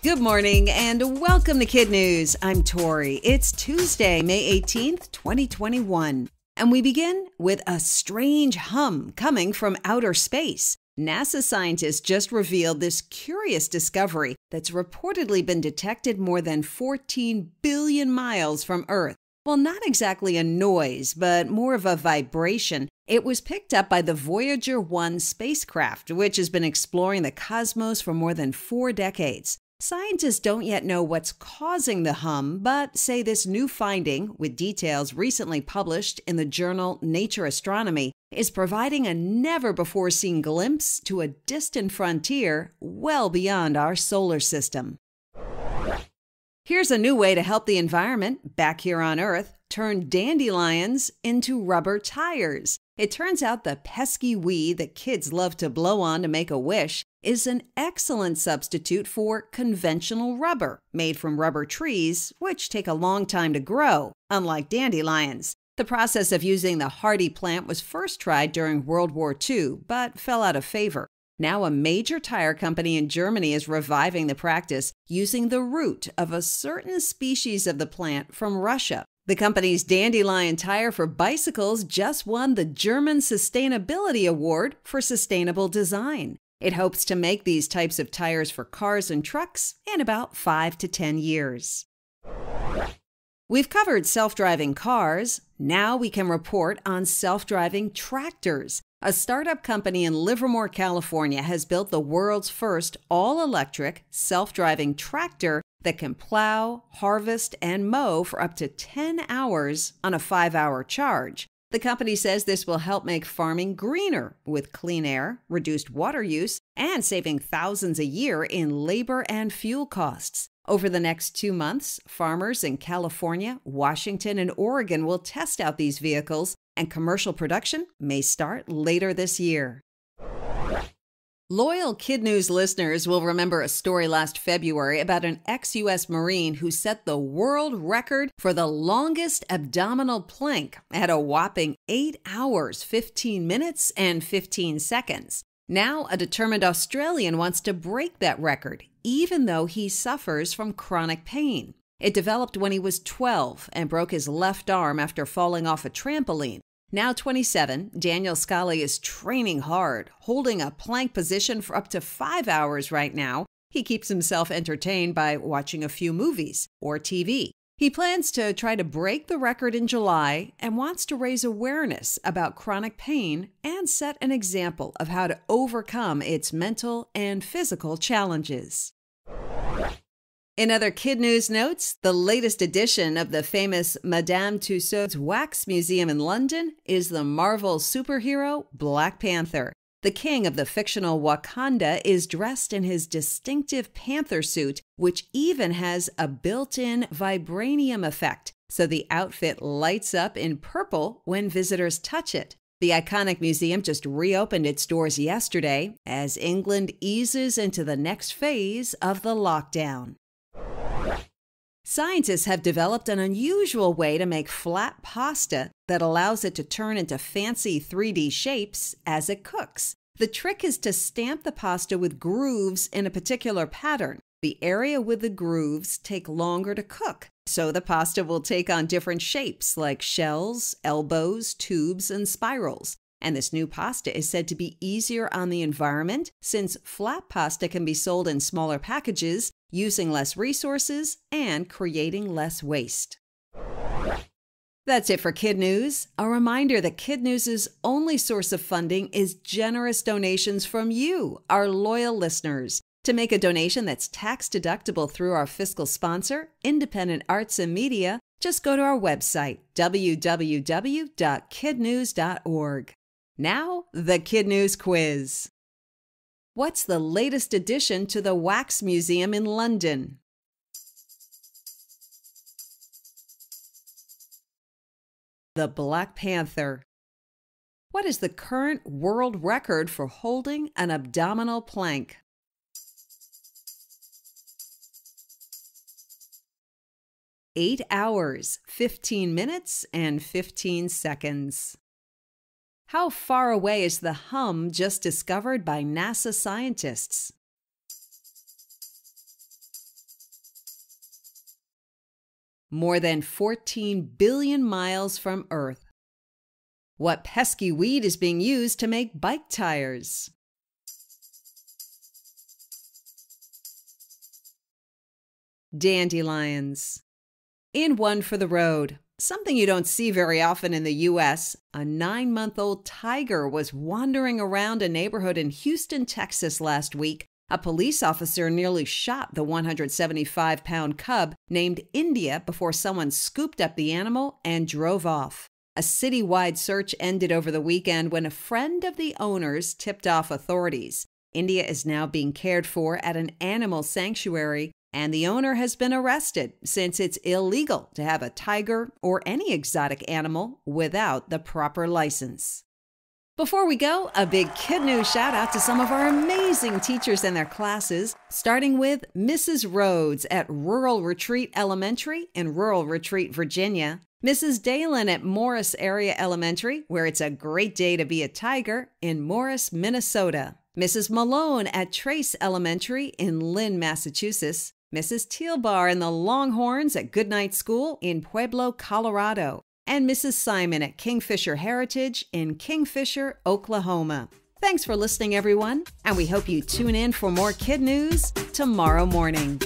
Good morning and welcome to Kid News. I'm Tori. It's Tuesday, May 18th, 2021. And we begin with a strange hum coming from outer space. NASA scientists just revealed this curious discovery that's reportedly been detected more than 14 billion miles from Earth. Well, not exactly a noise, but more of a vibration. It was picked up by the Voyager 1 spacecraft, which has been exploring the cosmos for more than 4 decades. Scientists don't yet know what's causing the hum, but say this new finding, with details recently published in the journal Nature Astronomy, is providing a never-before-seen glimpse to a distant frontier well beyond our solar system. Here's a new way to help the environment back here on Earth: turn dandelions into rubber tires. It turns out the pesky weed that kids love to blow on to make a wish is an excellent substitute for conventional rubber, made from rubber trees, which take a long time to grow, unlike dandelions. The process of using the hardy plant was first tried during World War II, but fell out of favor. Now a major tire company in Germany is reviving the practice using the root of a certain species of the plant from Russia. The company's Dandelion tire for bicycles just won the German Sustainability Award for Sustainable Design. It hopes to make these types of tires for cars and trucks in about 5 to 10 years. We've covered self-driving cars. Now we can report on self-driving tractors. A startup company in Livermore, California has built the world's first all-electric self-driving tractor that can plow, harvest, and mow for up to 10 hours on a 5-hour charge. The company says this will help make farming greener with clean air, reduced water use, and saving thousands a year in labor and fuel costs. Over the next 2 months, farmers in California, Washington, and Oregon will test out these vehicles, and commercial production may start later this year. Loyal Kid News listeners will remember a story last February about an ex-U.S. Marine who set the world record for the longest abdominal plank at a whopping 8 hours, 15 minutes, and 15 seconds. Now, a determined Australian wants to break that record, even though he suffers from chronic pain. It developed when he was 12 and broke his left arm after falling off a trampoline. Now 27, Daniel Scally is training hard, holding a plank position for up to 5 hours right now. He keeps himself entertained by watching a few movies or TV. He plans to try to break the record in July and wants to raise awareness about chronic pain and set an example of how to overcome its mental and physical challenges. In other Kid News notes, the latest edition of the famous Madame Tussauds Wax Museum in London is the Marvel superhero Black Panther. The king of the fictional Wakanda is dressed in his distinctive panther suit, which even has a built-in vibranium effect, so the outfit lights up in purple when visitors touch it. The iconic museum just reopened its doors yesterday as England eases into the next phase of the lockdown. Scientists have developed an unusual way to make flat pasta that allows it to turn into fancy 3D shapes as it cooks. The trick is to stamp the pasta with grooves in a particular pattern. The area with the grooves take longer to cook, so the pasta will take on different shapes like shells, elbows, tubes, and spirals. And this new pasta is said to be easier on the environment since flat pasta can be sold in smaller packages, using less resources and creating less waste. That's it for Kid News. A reminder that Kid News's only source of funding is generous donations from you, our loyal listeners. To make a donation that's tax-deductible through our fiscal sponsor, Independent Arts and Media, just go to our website, www.kidnews.org. Now, the Kid News quiz. What's the latest addition to the Wax Museum in London? The Black Panther. What is the current world record for holding an abdominal plank? 8 hours, 15 minutes, and 15 seconds. How far away is the hum just discovered by NASA scientists? more than 14 billion miles from Earth. What pesky weed is being used to make bike tires? Dandelions. In One for the Road, something you don't see very often in the U.S., a 9-month-old tiger was wandering around a neighborhood in Houston, Texas last week. A police officer nearly shot the 175-pound cub named India before someone scooped up the animal and drove off. A citywide search ended over the weekend when a friend of the owners tipped off authorities. India is now being cared for at an animal sanctuary, and the owner has been arrested since it's illegal to have a tiger or any exotic animal without the proper license. Before we go, a big KidNuz shout out to some of our amazing teachers and their classes, starting with Mrs. Rhodes at Rural Retreat Elementary in Rural Retreat, Virginia, Mrs. Dalen at Morris Area Elementary, where it's a great day to be a tiger, in Morris, Minnesota, Mrs. Malone at Trace Elementary in Lynn, Massachusetts, Mrs. Tealbar and the Longhorns at Goodnight School in Pueblo, Colorado, and Mrs. Simon at Kingfisher Heritage in Kingfisher, Oklahoma. Thanks for listening, everyone, and we hope you tune in for more KidNuz tomorrow morning.